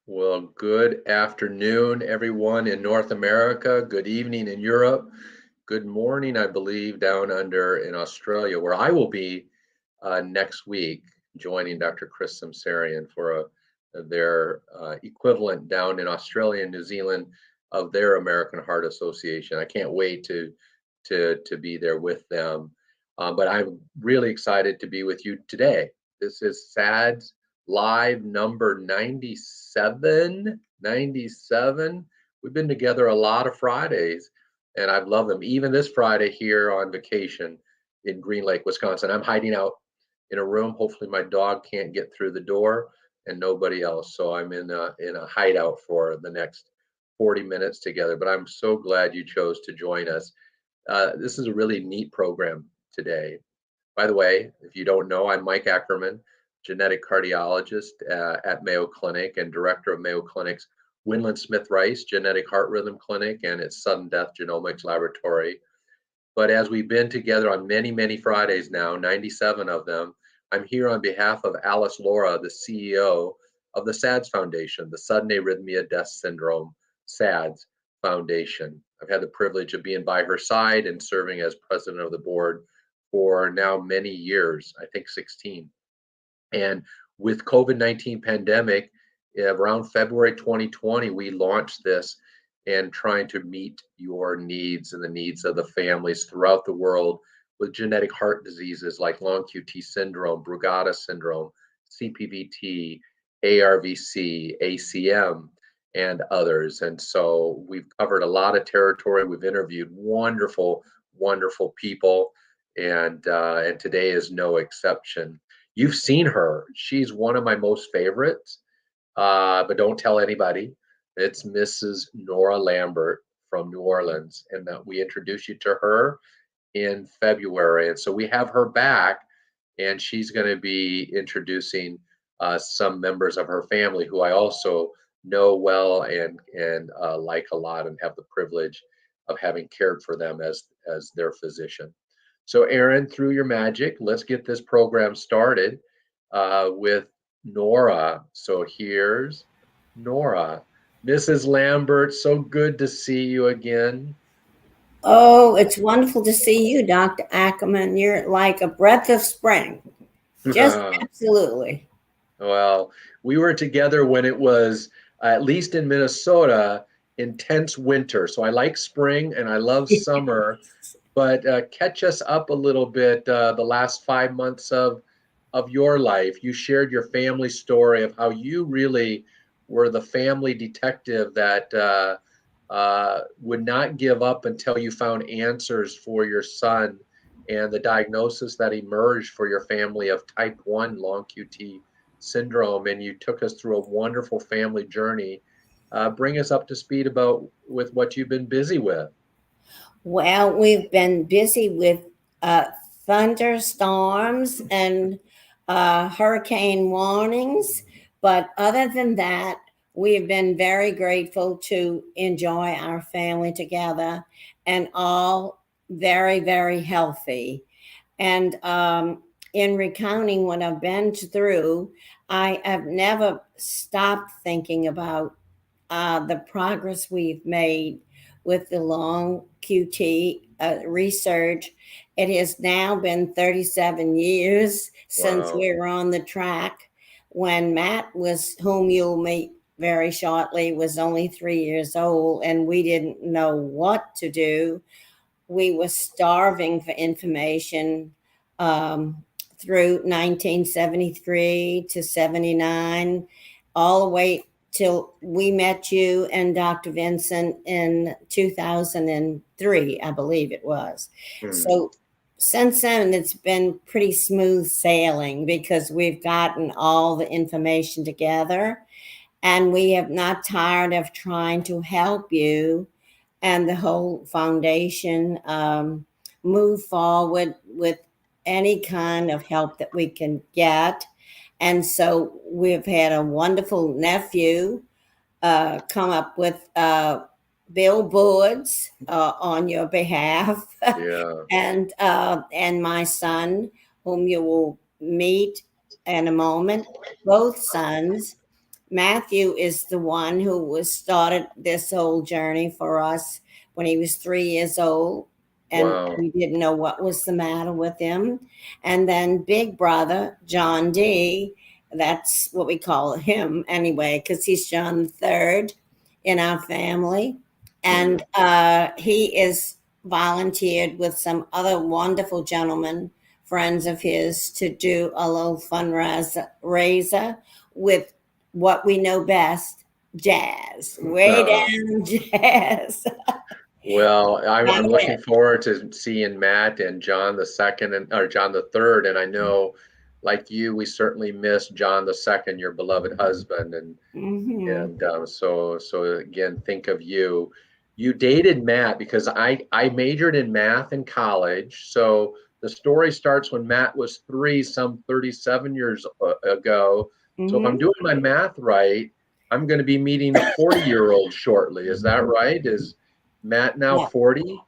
Well, good afternoon, everyone in North America. Good evening in Europe. Good morning, I believe, down under in Australia, where I will be next week, joining Dr. Chris Samsarian for their equivalent down in Australia and New Zealand of their American Heart Association. I can't wait to be there with them. But I'm really excited to be with you today. This is SADS live number 97. 97. We've been together a lot of Fridays, and I've loved them. Even this Friday here on vacation in Green Lake, Wisconsin. I'm hiding out in a room. Hopefully, my dog can't get through the door, and nobody else. So I'm in a hideout for the next 40 minutes together. But I'm so glad you chose to join us. This is a really neat program today. By the way, if you don't know, I'm Mike Ackerman, genetic cardiologist at Mayo Clinic and director of Mayo Clinic's Winland Smith Rice Genetic Heart Rhythm Clinic and its Sudden Death Genomics Laboratory. But as we've been together on many, many Fridays now, 97 of them, I'm here on behalf of Alice Laura, the CEO of the SADS Foundation, the Sudden Arrhythmia Death Syndrome SADS Foundation. I've had the privilege of being by her side and serving as president of the board for now many years, I think 16. And with COVID-19 pandemic, around February 2020, we launched this and trying to meet your needs and the needs of the families throughout the world with genetic heart diseases like long QT syndrome, Brugada syndrome, CPVT, ARVC, ACM, and others. And so we've covered a lot of territory. We've interviewed wonderful, wonderful people, and today is no exception. You've seen her. She's one of my most favorites, but don't tell anybody. It's Mrs. Nora Lambert from New Orleans, and we introduced you to her in February. And so we have her back, and she's going to be introducing some members of her family who I also know well and like a lot, and have the privilege of having cared for them as their physician. So, Aaron, through your magic, let's get this program started with Nora. So here's Nora. Mrs. Lambert, so good to see you again. Oh, it's wonderful to see you, Dr. Ackerman. You're like a breath of spring. Just absolutely. Well, we were together when it was, at least in Minnesota, intense winter. So I like spring and I love summer, but catch us up a little bit. The last 5 months of your life, you shared your family story of how you really were the family detective that would not give up until you found answers for your son and the diagnosis that emerged for your family of type 1 long QT syndrome. And you took us through a wonderful family journey. Bring us up to speed about with what you've been busy with. Well, we've been busy with uh, thunderstorms and hurricane warnings, but other than that, we have been very grateful to enjoy our family together and all very, very healthy. And in recounting what I've been through, I have never stopped thinking about the progress we've made with the long QT research. It has now been 37 years since Wow. we were on the track. When Matt was, whom you'll meet very shortly, was only 3 years old, and we didn't know what to do. We were starving for information um, through 1973 to 79, all the way till we met you and Dr. Vincent in 2003, I believe it was. Hmm. So since then, it's been pretty smooth sailing because we've gotten all the information together and we have not tired of trying to help you and the whole foundation move forward with any kind of help that we can get. And so we've had a wonderful nephew come up with billboards on your behalf, Yeah. and my son, whom you will meet in a moment, both sons Matthew is the one who was started this whole journey for us when he was 3 years old, and Wow. we didn't know what was the matter with him. And then big brother John D. That's what we call him anyway, because he's John the third in our family, and Mm. he is volunteered with some other wonderful gentlemen, friends of his, to do a little fundraiser with what we know best, jazz, way Uh, down jazz. well, I'm Not looking it. forward to seeing Matt and John the second and or John the third. And I know, like you, we certainly miss John the second, your beloved husband. Hmm. So again, think of you. You dated Matt because I majored in math in college. So the story starts when Matt was 3, some 37 years ago. So if I'm Hmm. doing my math right, I'm going to be meeting a 40-year-old shortly. Is that right? Is Matt now Yeah. 40?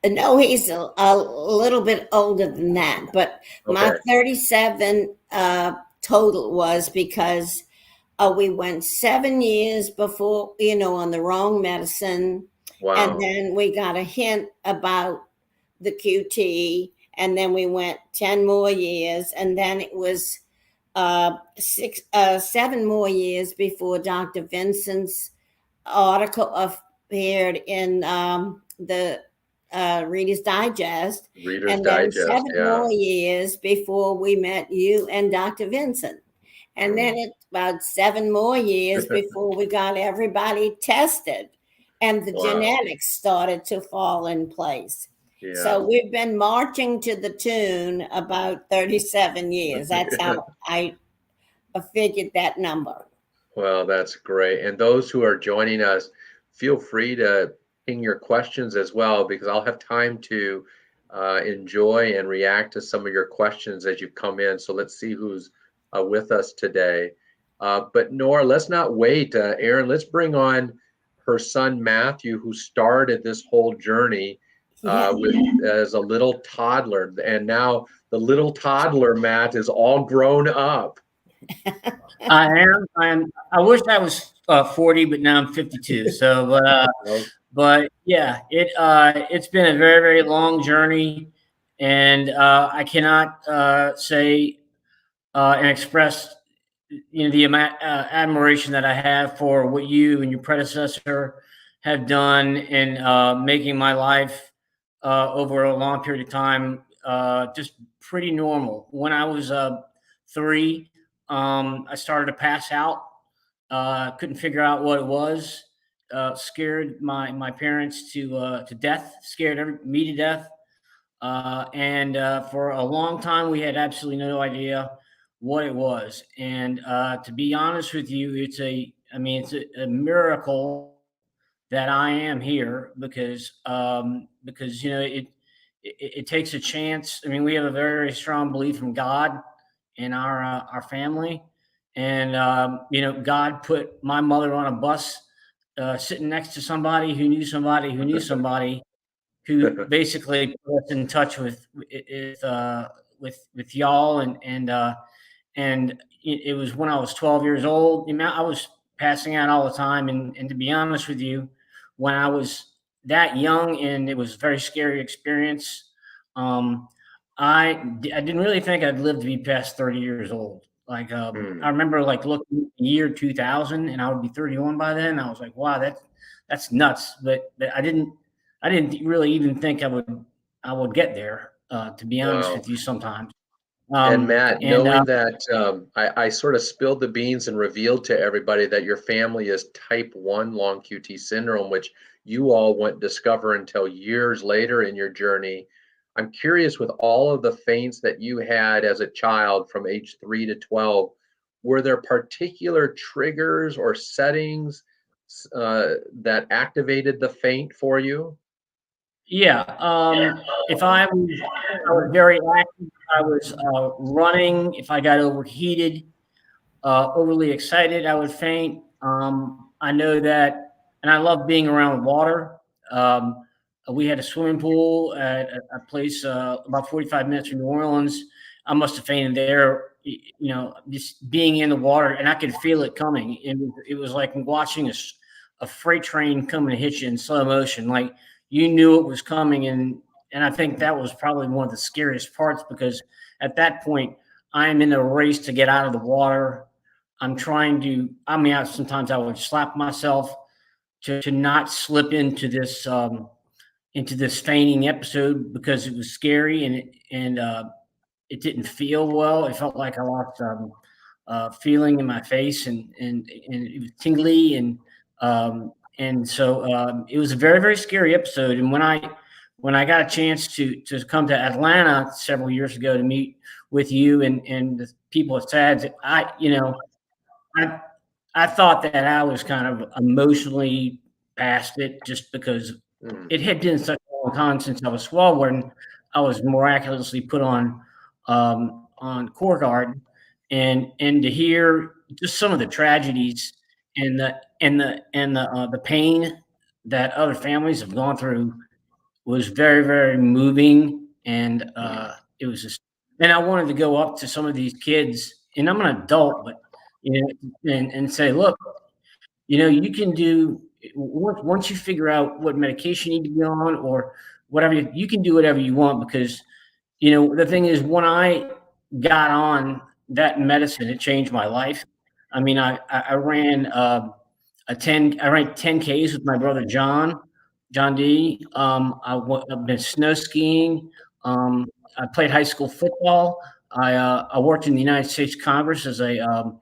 No, he's a little bit older than that, but my Okay. 37 total was because we went 7 years before, on the wrong medicine. And Wow. then we got a hint about the QT. And then we went 10 more years. And then it was 7 more years before Dr. Vincent's article appeared in the Reader's Digest, Reader's and then Digest. 7 more years before we met you and Dr. Vincent. And then Mm. it's about 7 more years before we got everybody tested and the Wow. genetics started to fall in place. Yeah. So we've been marching to the tune about 37 years. That's how I figured that number. Well, that's great. And those who are joining us, feel free to ping your questions as well, because I'll have time to enjoy and react to some of your questions as you come in. So let's see who's with us today. But Nora, let's not wait. Aaron, let's bring on her son Matthew, who started this whole journey Yeah. with as a little toddler, and now the little toddler Matt is all grown up. I am. I wish I was 40, but now I'm 52. So, but yeah, it's been a very, very long journey, and I cannot say and express the admiration that I have for what you and your predecessor have done in making my life over a long period of time just pretty normal. When I was 3, I started to pass out. Couldn't figure out what it was. Scared my parents to death. Scared me to death. And for a long time, we had absolutely no idea what it was. And to be honest with you, it's a miracle that I am here because it takes a chance. I mean, we have a very, very strong belief in God in our family, and God put my mother on a bus, sitting next to somebody who knew somebody who knew somebody who basically put us in touch with y'all, and it was when I was 12 years old. I was passing out all the time, and to be honest with you, when I was that young, and it was a very scary experience. Um, I didn't really think I'd live to be past 30 years old. Like I Hmm. remember like looking at the year 2000, and I would be 31 by then. I was like, wow, that's nuts. But I didn't really even think I would get there. To be honest Wow. with you, sometimes. And Matt, And knowing that I sort of spilled the beans and revealed to everybody that your family is type 1 long QT syndrome, which you all wouldn't discover until years later in your journey. I'm curious, with all of the faints that you had as a child from age 3 to 12, were there particular triggers or settings that activated the faint for you? yeah, if I was very active. I was running. If I got overheated, overly excited, I would faint. I know that, and I love being around water. Um, we had a swimming pool at a place about 45 minutes from New Orleans. I must have fainted there, just being in the water, and I could feel it coming. It was like watching a freight train coming to hit you in slow motion. Like you knew it was coming. And I think that was probably one of the scariest parts, because at that point I'm in a race to get out of the water. Sometimes I would slap myself to not slip into this feigning episode, because it was scary, and it didn't feel well. It felt like I lost feeling in my face, and it was tingly, and so it was a very, very scary episode. And when I got a chance to come to Atlanta several years ago to meet with you and the people at SADS, I thought that I was kind of emotionally past it, just because it had been such a long time since I was 12 when I was miraculously put on Core Guard, and to hear just some of the tragedies and the pain that other families have gone through was very, very moving. And it was just, and I wanted to go up to some of these kids, and I'm an adult, but and say, look, you can do, once you figure out what medication you need to be on or whatever, you can do whatever you want, because the thing is, when I got on that medicine, it changed my life. I mean, I ran I ran 10 Ks with my brother John D. I've been snow skiing. I played high school football. I worked in the United States Congress as a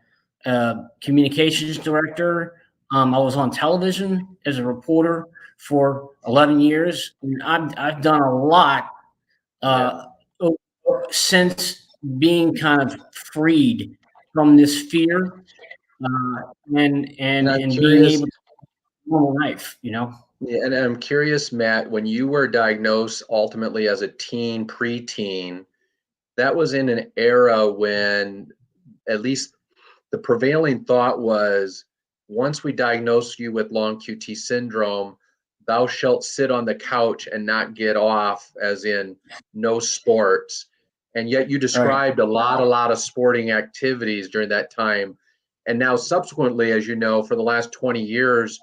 communications director. I was on television as a reporter for 11 years. And I've done a lot since being kind of freed from this fear, and I'm being curious. able to live a normal life. Yeah, and I'm curious, Matt, when you were diagnosed ultimately as a teen, preteen, that was in an era when at least the prevailing thought was, once we diagnose you with long QT syndrome, thou shalt sit on the couch and not get off, as in no sports. And yet you described a lot of sporting activities during that time. And now subsequently, as you know, for the last 20 years,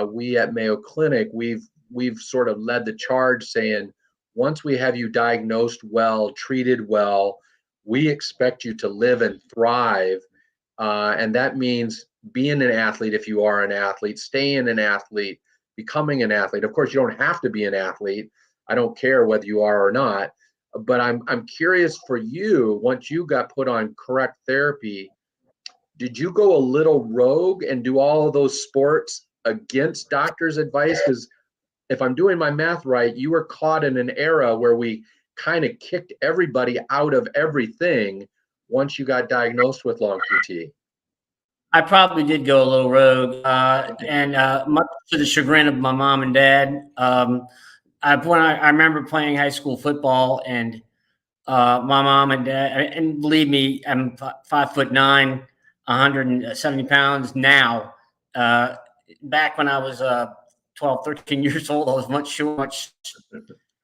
we at Mayo Clinic, we've sort of led the charge saying, once we have you diagnosed well, treated well, we expect you to live and thrive. And that means being an athlete if you are an athlete, staying an athlete, becoming an athlete. Of course, you don't have to be an athlete. I don't care whether you are or not. But I'm curious for you, once you got put on correct therapy, did you go a little rogue and do all of those sports against doctors' advice? Because if I'm doing my math right, you were caught in an era where we kind of kicked everybody out of everything once you got diagnosed with long QT. I probably did go a little rogue, and much to the chagrin of my mom and dad. I remember playing high school football, and my mom and dad, and believe me, I'm 5'9", 170 pounds now. Back when I was 12, 13 years old, I was much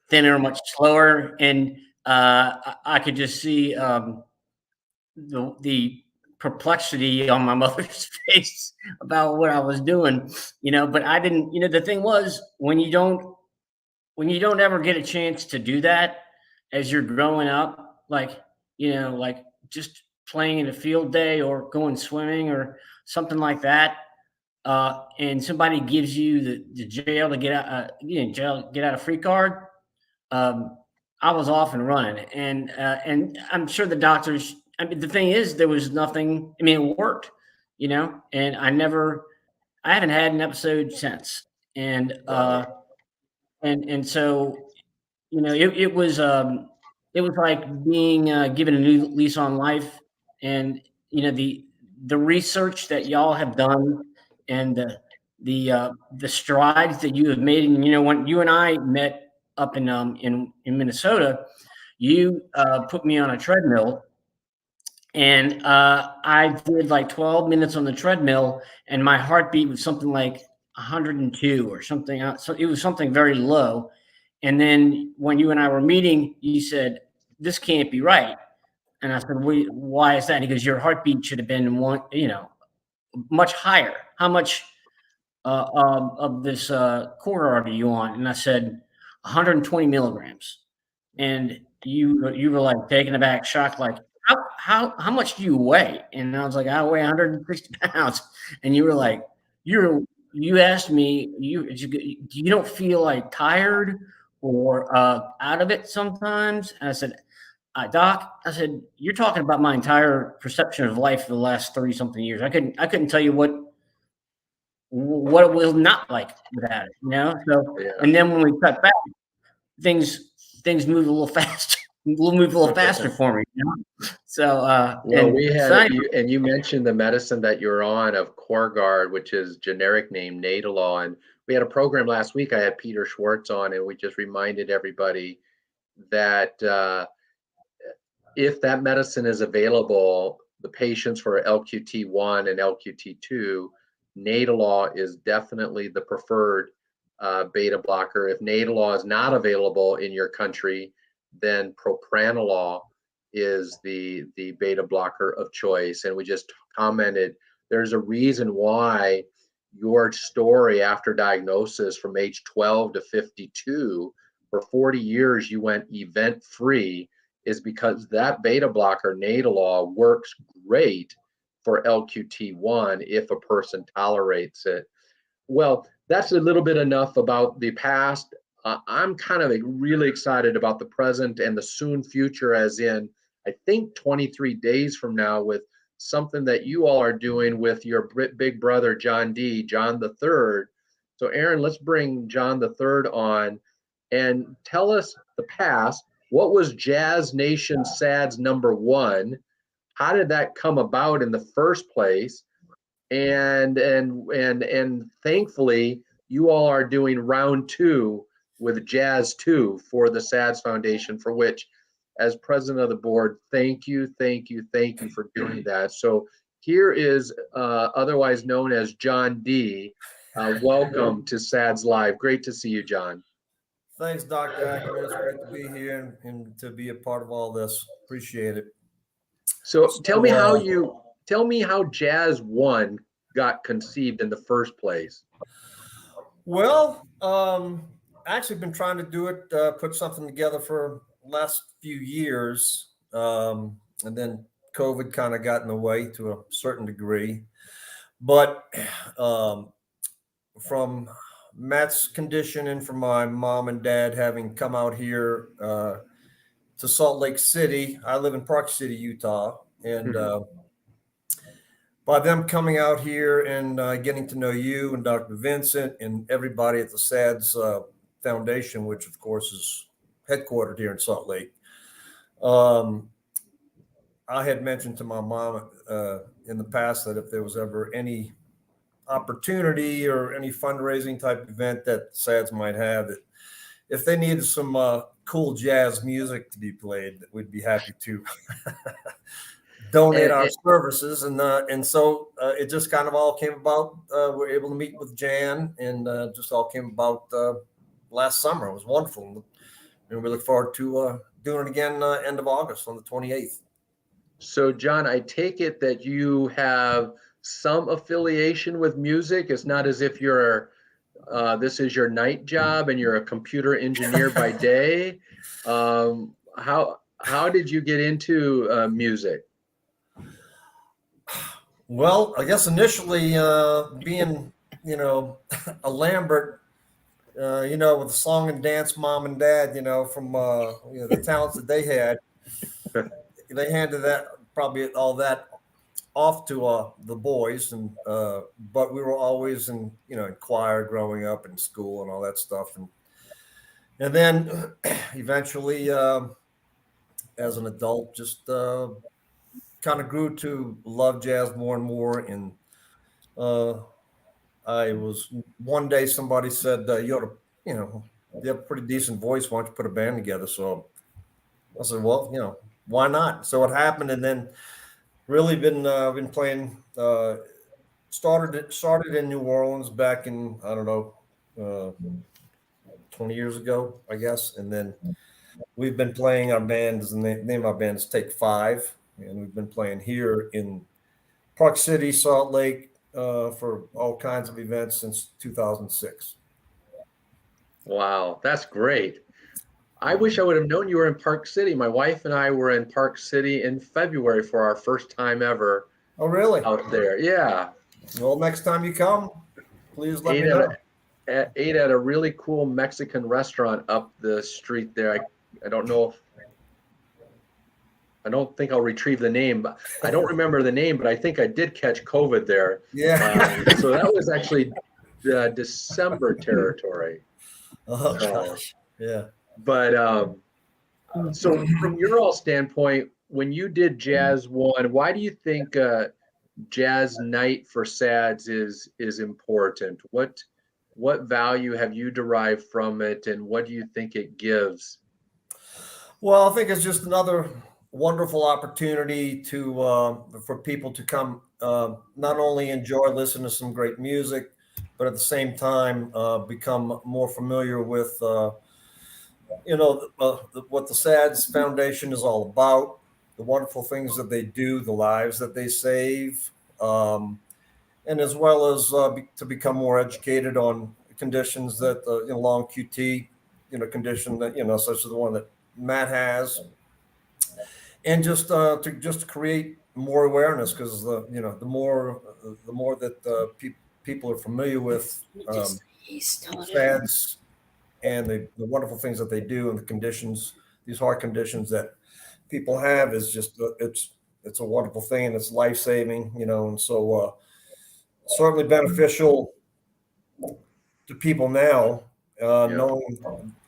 thinner, much slower, and I could just see the perplexity on my mother's face about what I was doing, but I didn't, the thing was, when you don't ever get a chance to do that as you're growing up, like just playing in a field day or going swimming or something like that, and somebody gives you the jail to get out, get out of free card, I was off and running, and I'm sure the doctors. I mean, the thing is, there was nothing. I mean, it worked, and I haven't had an episode since, and so, it was like being given a new lease on life, and the research that y'all have done, and the strides that you have made, and when you and I met up in Minnesota, you put me on a treadmill, and I did like 12 minutes on the treadmill, and my heartbeat was something like 102 or something. So it was something very low. And then when you and I were meeting, you said, "This can't be right." And I said, why is that? And he goes, your heartbeat should have been much higher. How much of this corridor are you on? And I said, 120 milligrams. And you were like taken aback, shocked, like, how much do you weigh? And I was like, I weigh 160 pounds. And you were like, you asked me, you don't feel like tired or out of it sometimes? And I said, Doc, I said, you're talking about my entire perception of life for the last 30 something years. I couldn't tell you what it was not like without it. So, Yeah. and then when we cut back, things move a little faster. Move a little faster for me. So, well, we had and you mentioned the medicine that you're on of Corguard, which is generic name Nadolol, and we had a program last week. I had Peter Schwartz on, and we just reminded everybody that if that medicine is available, the patients for LQT1 and LQT2, Nadolol is definitely the preferred beta blocker. If Nadolol is not available in your country, then propranolol is the beta blocker of choice. And we just commented, there's a reason why your story after diagnosis from age 12 to 52, for 40 years you went event-free, is because that beta blocker, Nadolol, works great for LQT1 if a person tolerates it. Well, that's a little bit enough about the past. I'm kind of really excited about the present and the soon future, as in, I think 23 days from now, with something that you all are doing with your big brother, John the Third. So Aaron, let's bring John the Third on and tell us the past. What was Jazz Nation SADS #1? How did that come about in the first place? And thankfully, you all are doing round 2 with Jazz 2 for the SADS Foundation, for which, as president of the board, thank you for doing that. So here is otherwise known as John D. Welcome to SADS Live. Great to see you, John. Thanks, Dr. Ackerman. It's great to be here and to be a part of all this. Appreciate it. So tell me how Jazz 1 got conceived in the first place. Well, actually been trying to do it, put something together for the last few years. And then COVID kind of got in the way to a certain degree. But from Matt's condition and from my mom and dad having come out here to Salt Lake City, I live in Park City, Utah. And by them coming out here and getting to know you and Dr. Vincent and everybody at the SADS Foundation, which of course is headquartered here in Salt Lake, I had mentioned to my mom in the past that if there was ever any opportunity or any fundraising type event that SADS might have, that if they needed some cool jazz music to be played, that we'd be happy to donate our services. And so it just kind of all came about. We're able to meet with Jan, and just all came about last summer. It was wonderful. And we look forward to doing it again end of August on the 28th. So, John, I take it that you have some affiliation with music. It's not as if you're this is your night job and you're a computer engineer by day. How did you get into music? Well, I guess initially being, a Lambert, with the song and dance mom and dad, from the talents that they had, they handed that probably all that off to the boys, and but we were always in choir growing up in school and all that stuff, and then eventually as an adult just kind of grew to love jazz more and more. And I was one day somebody said you ought to, you have a pretty decent voice, why don't you put a band together? So I said, well, why not? So it happened, and then really been playing. Started in New Orleans back in 20 years ago, I guess, and then we've been playing our bands, and the name of our band is Take Five, and we've been playing here in Park City, Salt Lake, for all kinds of events since 2006. Wow, that's great. I wish I would have known you were in Park City. My wife and I were in Park City in February for our first time ever Oh, really? out there. Yeah. Well, next time you come, please let me Ate know. ate at a really cool Mexican restaurant up the street there. I don't know if I don't think I'll retrieve the name, but I don't remember the name, but I think I did catch COVID there. Yeah. So that was actually the December territory. Oh, So, gosh. Yeah. but so from your all standpoint, when you did Jazz One, why do you think Jazz Night for SADS is important? What value have you derived from it, and what do you think it gives? Well, I think it's just another wonderful opportunity to for people to come, not only enjoy listening to some great music, but at the same time become more familiar with what the SADS Foundation is all about, the wonderful things that they do, the lives that they save, and as well as to become more educated on conditions that long QT, condition that such as the one that Matt has, and just to create more awareness, because the more that people are familiar with SADS and the wonderful things that they do and the conditions, these heart conditions that people have, is just it's a wonderful thing, and it's life-saving, and so certainly beneficial to people now, knowing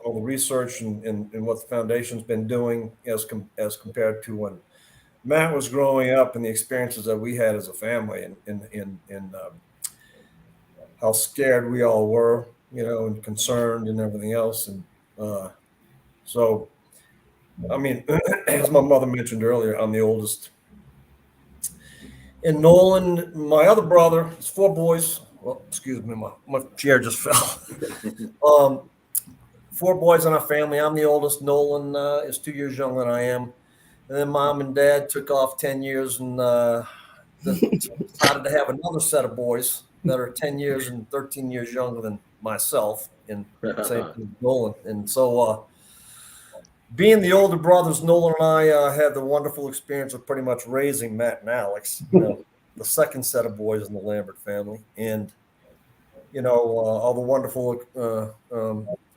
all the research and what the foundation's been doing as compared to when Matt was growing up, and the experiences that we had as a family, and how scared we all were, and concerned and everything else. And so, I mean, as my mother mentioned earlier, I'm the oldest. And Nolan, my other brother, it's 4 boys. Well, excuse me, my chair just fell. 4 boys in our family. I'm the oldest. Nolan is 2 years younger than I am. And then mom and dad took off 10 years and decided to have another set of boys that are 10 years and 13 years younger than myself, and same with Nolan. And so being the older brothers, Nolan and I had the wonderful experience of pretty much raising Matt and Alex, the second set of boys in the Lambert family. And, all the wonderful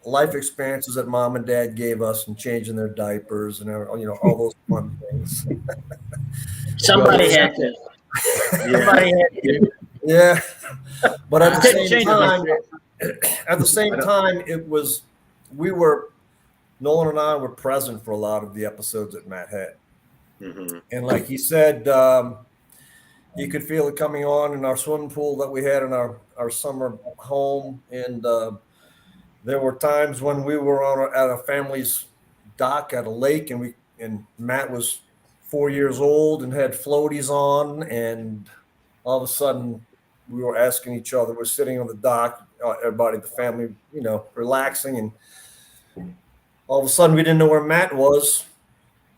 life experiences that mom and dad gave us, and changing their diapers and, all those fun things. Somebody had to. Somebody had to. Yeah. But at the same time, Nolan and I were present for a lot of the episodes that Matt had. Mm-hmm. And like he said, you could feel it coming on in our swimming pool that we had in our summer home. And there were times when we were at a family's dock at a lake, and Matt was 4 years old and had floaties on, and all of a sudden we were asking each other, we're sitting on the dock, everybody, the family, relaxing, and all of a sudden we didn't know where Matt was,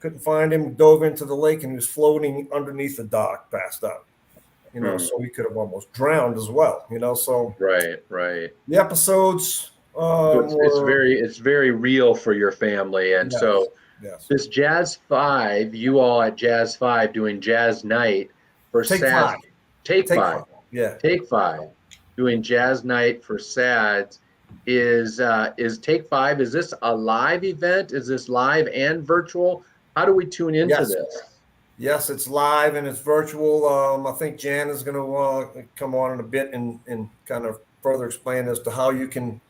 couldn't find him, dove into the lake, and he was floating underneath the dock, passed out. So he could have almost drowned as well, so. Right. The episodes, it's very real for your family. And yes. This Jazz 5, you all at Jazz 5 doing Jazz Night for SADS. Take five. Yeah. Take 5 doing Jazz Night for SADS. Is Take 5, is this a live event? Is this live and virtual? How do we tune into this? Yes, it's live and it's virtual. I think Jan is going to come on in a bit and kind of further explain as to how you can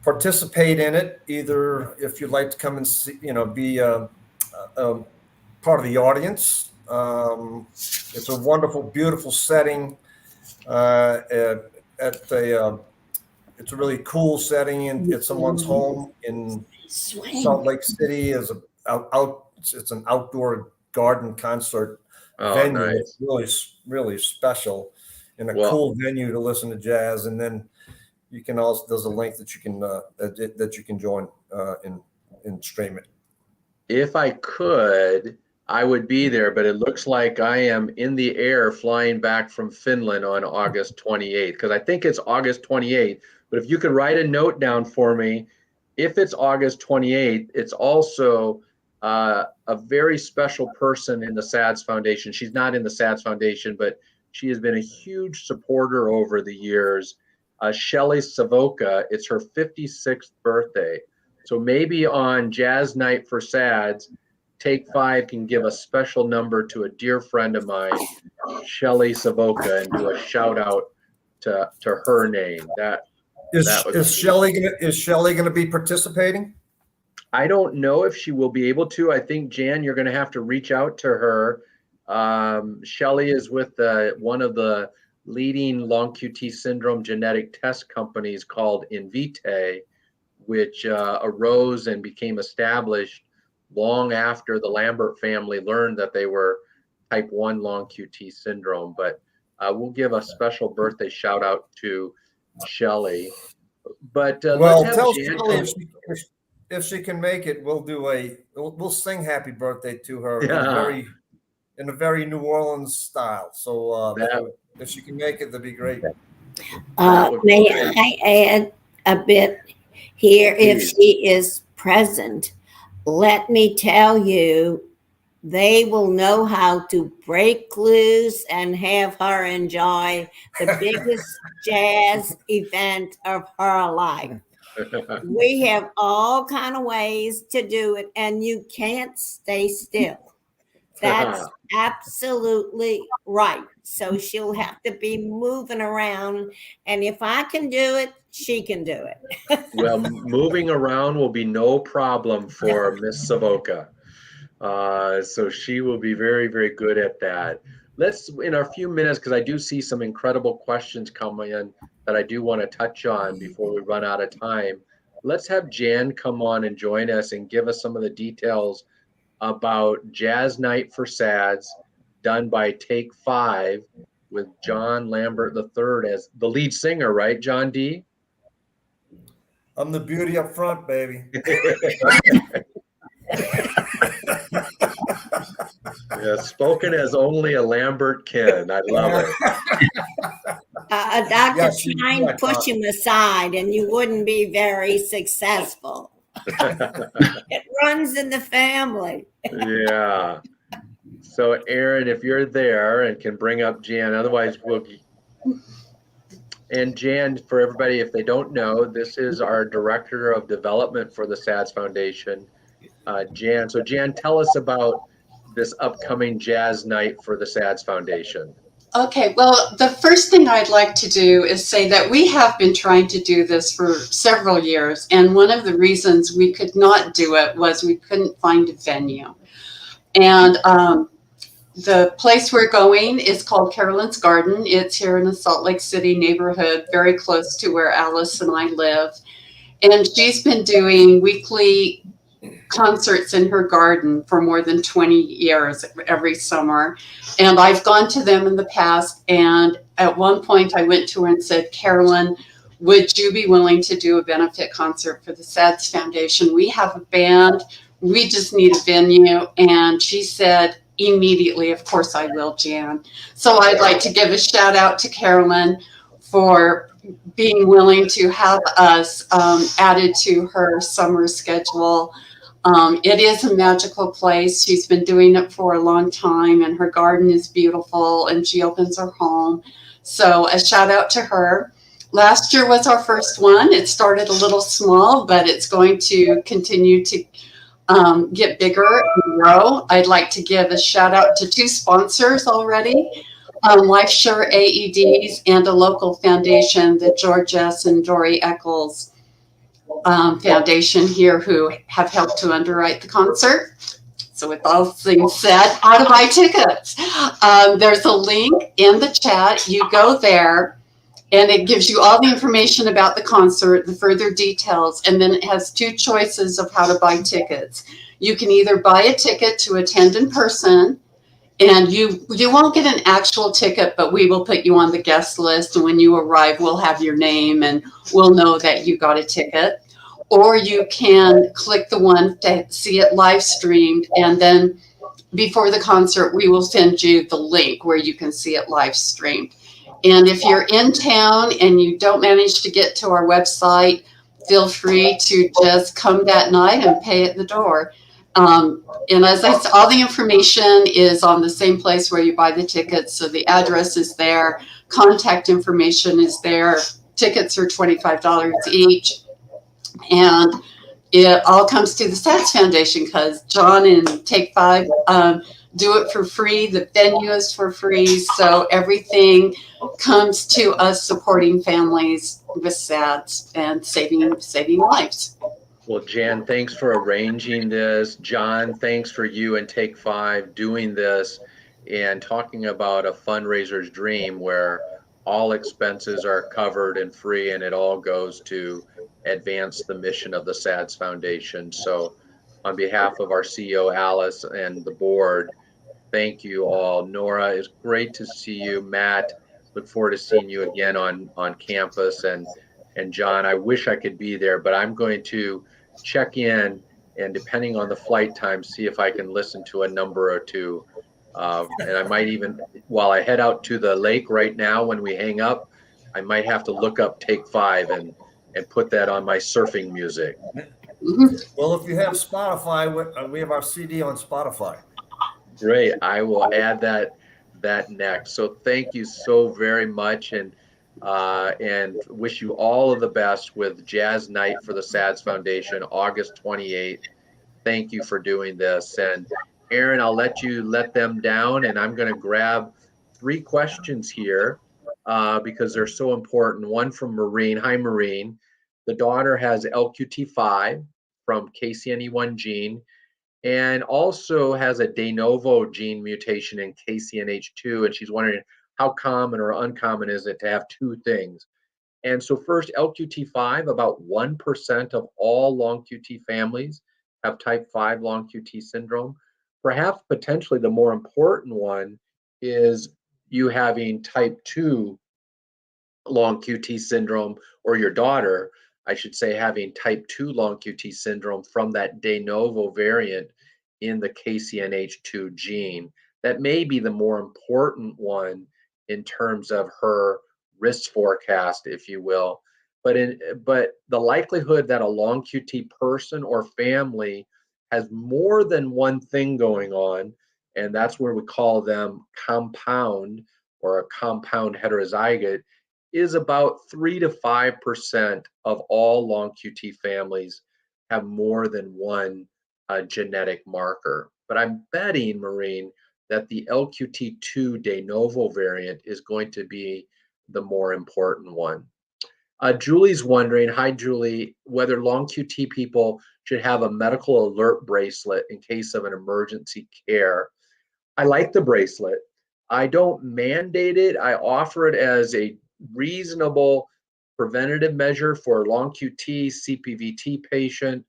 participate in it, either if you'd like to come and see, be part of the audience. It's a wonderful, beautiful setting it's a really cool setting at someone's home in Salt Lake City. It's an outdoor garden concert venue. Nice. It's really, really special, and a cool venue to listen to jazz. And then you can also, there's a link that you can join and stream it. If I could, I would be there, but it looks like I am in the air flying back from Finland on August 28th, because I think it's August 28th. But if you could write a note down for me, if it's August 28th, it's also a very special person in the SADS Foundation. She's not in the SADS Foundation, but she has been a huge supporter over the years. Shelley Savoca, it's her 56th birthday. So maybe on Jazz Night for SADS, Take 5 can give a special number to a dear friend of mine, Shelley Savoca, and do a shout out to her name. That Is Shelley gonna be participating? I don't know if she will be able to. I think, Jan, you're going to have to reach out to her. Shelley is with one of the leading long QT syndrome genetic test companies called Invitae, which arose and became established long after the Lambert family learned that they were type 1 long QT syndrome. But we'll give a special birthday shout out to Shelley. But Well, let's have tell Jan. Shelley if she can make it, we'll sing happy birthday to her in a very New Orleans style. So if she can make it, that'd be great. May I add a bit here? If she is present, let me tell you, they will know how to break loose and have her enjoy the biggest jazz event of her life. We have all kind of ways to do it, and you can't stay still. That's absolutely right. So she'll have to be moving around, and if I can do it, she can do it. Well, moving around will be no problem for Miss Savoca. So she will be very, very good at that. Let's, in a few minutes, because I do see some incredible questions coming in that I do want to touch on before we run out of time. Let's have Jan come on and join us and give us some of the details about Jazz Night for SADS, done by Take 5, with John Lambert III as the lead singer, right, John D? I'm the beauty up front, baby. Yeah, spoken as only a Lambert can. I love it. A doctor trying to push him aside, and you wouldn't be very successful. It runs in the family. Yeah. So, Aaron, if you're there and can bring up Jan, otherwise we'll. And Jan, for everybody, if they don't know, this is our Director of Development for the SADS Foundation, Jan. So, Jan, tell us about this upcoming Jazz Night for the SADS Foundation. Okay, well, the first thing I'd like to do is say that we have been trying to do this for several years, and one of the reasons we could not do it was we couldn't find a venue. And the place we're going is called Carolyn's Garden. It's here in the Salt Lake City neighborhood, very close to where Alice and I live. And she's been doing weekly concerts in her garden for more than 20 years every summer. And I've gone to them in the past. And at one point I went to her and said, Carolyn, would you be willing to do a benefit concert for the SADS Foundation? We have a band. We just need a venue. And she said immediately, of course I will, Jan. So I'd like to give a shout out to Carolyn for being willing to have us added to her summer schedule. It is a magical place. She's been doing it for a long time, and her garden is beautiful, and she opens her home. So a shout out to her. Last year was our first one. It started a little small, but it's going to continue to get bigger and grow. I'd like to give a shout out to 2 sponsors already, LifeSure AEDs and a local foundation, the George S. and Dory Eccles Foundation here, who have helped to underwrite the concert. So with all things said, how to buy tickets? There's a link in the chat. You go there and it gives you all the information about the concert, the further details, and then it has 2 choices of how to buy tickets. You can either buy a ticket to attend in person, and you won't get an actual ticket, but we will put you on the guest list, and when you arrive, we'll have your name and we'll know that you got a ticket. or you can click the one to see it live streamed, and then before the concert, we will send you the link where you can see it live streamed. And if you're in town and you don't manage to get to our website, feel free to just come that night and pay at the door. And as I said, all the information is on the same place where you buy the tickets. So the address is there, contact information is there. Tickets are $25 each. And it all comes to the SADS Foundation because John and Take Five do it for free. The venue is for free. So everything comes to us supporting families with SADS and saving lives. Well, Jan, thanks for arranging this. John, thanks for you and Take Five doing this and talking about a fundraiser's dream where all expenses are covered and free and it all goes to advance the mission of the SADS Foundation. So on behalf of our CEO, Alice, and the board, thank you all. Nora, it's great to see you. Matt, look forward to seeing you again on campus. And John, I wish I could be there, but I'm going to check in and depending on the flight time, see if I can listen to a number or two. And I might even, while I head out to the lake right now when we hang up, I might have to look up Take Five and put that on my surfing music. Well, if you have Spotify, we have our CD on Spotify. Great. I will add that next. So thank you so very much, and wish you all of the best with Jazz Night for the SADS Foundation, August 28th. Thank you for doing this. And Aaron, I'll let you let them down, and I'm going to grab 3 questions here because they're so important. One from Maureen. Hi, Maureen. The daughter has LQT5 from KCNE1 gene and also has a de novo gene mutation in KCNH2. And she's wondering how common or uncommon is it to have 2 things? And so first, LQT5, about 1% of all long QT families have type 5 long QT syndrome. Perhaps potentially the more important one is you having type 2 long QT syndrome, or your daughter, I should say, having type 2 long QT syndrome from that de novo variant in the KCNH2 gene. That may be the more important one in terms of her risk forecast, if you will. But the likelihood that a long QT person or family has more than one thing going on, and that's where we call them compound or a compound heterozygote, is about 3 to 5% of all long QT families have more than one genetic marker. But I'm betting, Maureen, that the LQT2 de novo variant is going to be the more important one. Julie's wondering, hi Julie, whether long QT people should have a medical alert bracelet in case of an emergency care. I like the bracelet. I don't mandate it. I offer it as a reasonable preventative measure for long QT, CPVT patient.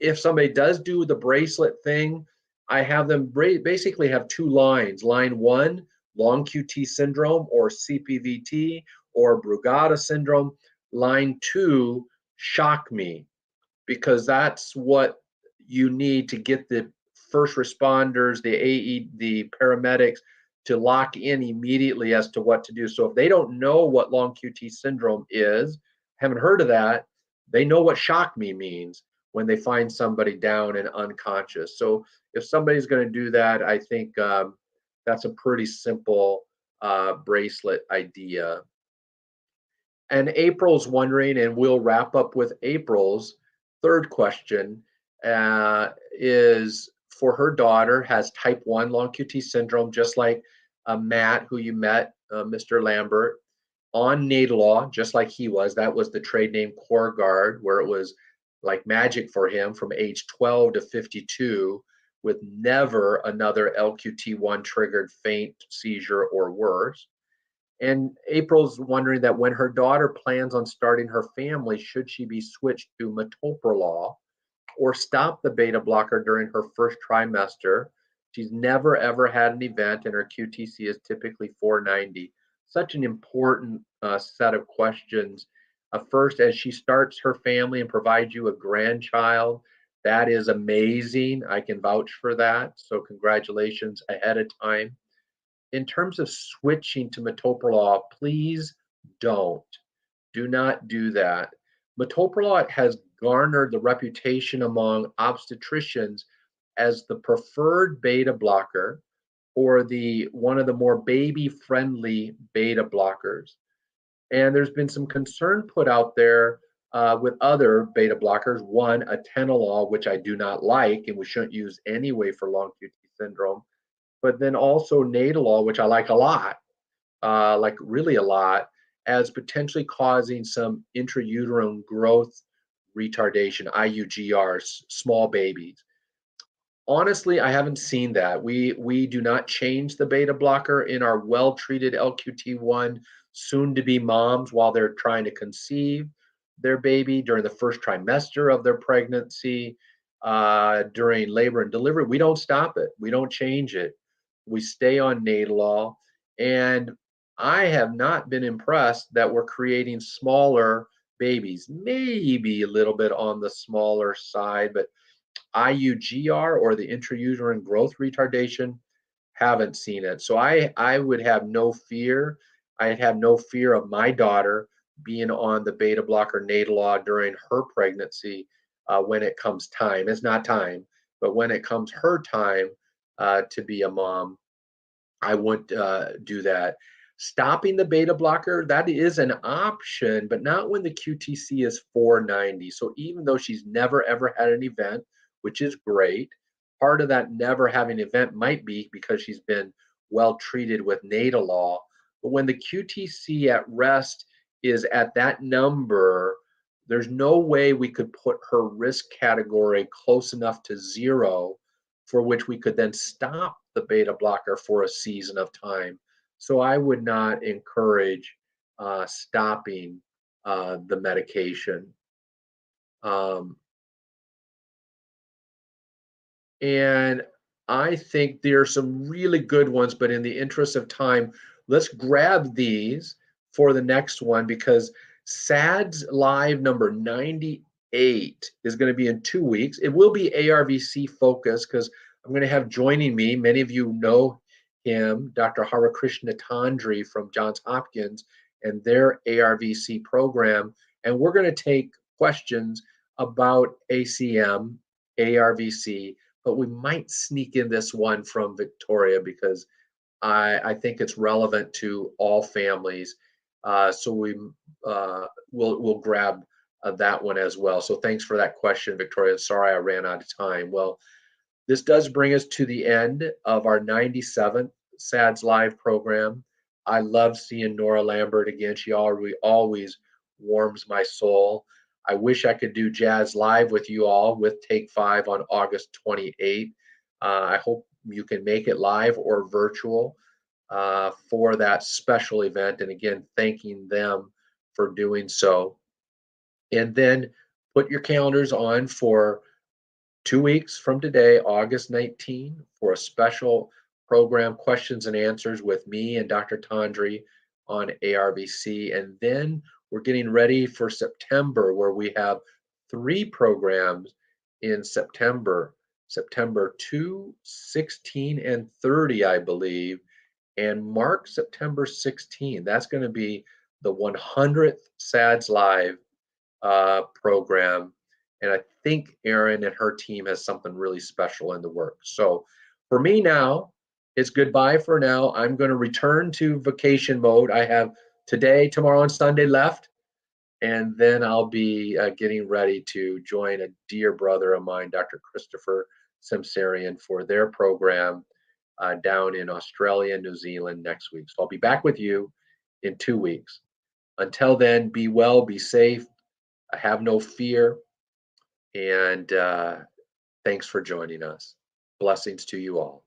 If somebody does do the bracelet thing, I have them basically have 2 lines. Line 1, long QT syndrome or CPVT or Brugada syndrome. Line 2, shock me, because that's what you need to get the first responders, the AE, the paramedics to lock in immediately as to what to do. So if they don't know what long QT syndrome is, haven't heard of that, they know what shock me means when they find somebody down and unconscious. So if somebody's going to do that, I think that's a pretty simple bracelet idea. And April's wondering, and we'll wrap up with April's third question, is for her daughter has type 1 long QT syndrome, just like Matt, who you met, Mr. Lambert, on Nadolaw, just like he was. That was the trade name CoreGuard, where it was like magic for him from age 12 to 52 with never another LQT1 triggered faint, seizure, or worse. And April's wondering that when her daughter plans on starting her family, should she be switched to metoprolol or stop the beta blocker during her first trimester? She's never ever had an event and her QTC is typically 490. Such an important set of questions. first as she starts her family and provides you a grandchild. That is amazing. I can vouch for that. So congratulations ahead of time. In terms of switching to metoprolol, please don't. Do not do that. Metoprolol has garnered the reputation among obstetricians as the preferred beta blocker or the one of the more baby-friendly beta blockers. And there's been some concern put out there with other beta blockers. One, atenolol, which I do not like and we shouldn't use anyway for long QT syndrome. But then also nadolol, which I like a lot, like really a lot, as potentially causing some intrauterine growth retardation, IUGRs, small babies. Honestly, I haven't seen that. We do not change the beta blocker in our well-treated LQT1 soon-to-be moms while they're trying to conceive their baby during the first trimester of their pregnancy, during labor and delivery. We don't stop it. We don't change it. We stay on nadolol, and I have not been impressed that we're creating smaller babies. Maybe a little bit on the smaller side, but IUGR or the intrauterine growth retardation, haven't seen it. So I would have no fear. I'd have no fear of my daughter being on the beta blocker nadolol during her pregnancy when it comes time. It's not time, but when it comes her time to be a mom, I wouldn't do that. Stopping the beta blocker, that is an option, but not when the QTC is 490. So even though she's never ever had an event, which is great, part of that never having an event might be because she's been well treated with nadolol. But when the QTC at rest is at that number, there's no way we could put her risk category close enough to 0 for which we could then stop the beta blocker for a season of time. So I would not encourage stopping the medication. And I think there are some really good ones, but in the interest of time, let's grab these for the next one because SADS Live number 98 is going to be in 2 weeks. It will be ARVC focused because I'm going to have joining me, many of you know him, Dr. Harakrishna Tandri from Johns Hopkins and their ARVC program. And we're going to take questions about ACM, ARVC, but we might sneak in this one from Victoria because I think it's relevant to all families. So we'll grab that one as well. So thanks for that question, Victoria. Sorry I ran out of time. Well, this does bring us to the end of our 97th SADS Live program. I love seeing Nora Lambert again. She always warms my soul. I wish I could do Jazz Live with you all with Take 5 on August 28th. I hope you can make it live or virtual for that special event. And again, thanking them for doing so. And then put your calendars on for 2 weeks from today, August 19, for a special program, questions and answers with me and Dr. Tandri on ARVC. And then we're getting ready for September, where we have 3 programs in September, September 2, 16, and 30, I believe. And mark September 16. That's going to be the 100th SADS Live program. And I think Erin and her team has something really special in the works. So for me now, it's goodbye for now. I'm going to return to vacation mode. I have today, tomorrow, and Sunday left. And then I'll be getting ready to join a dear brother of mine, Dr. Christopher Semsarian, for their program down in Australia and New Zealand next week. So I'll be back with you in 2 weeks. Until then, be well, be safe, have no fear. And thanks for joining us. Blessings to you all.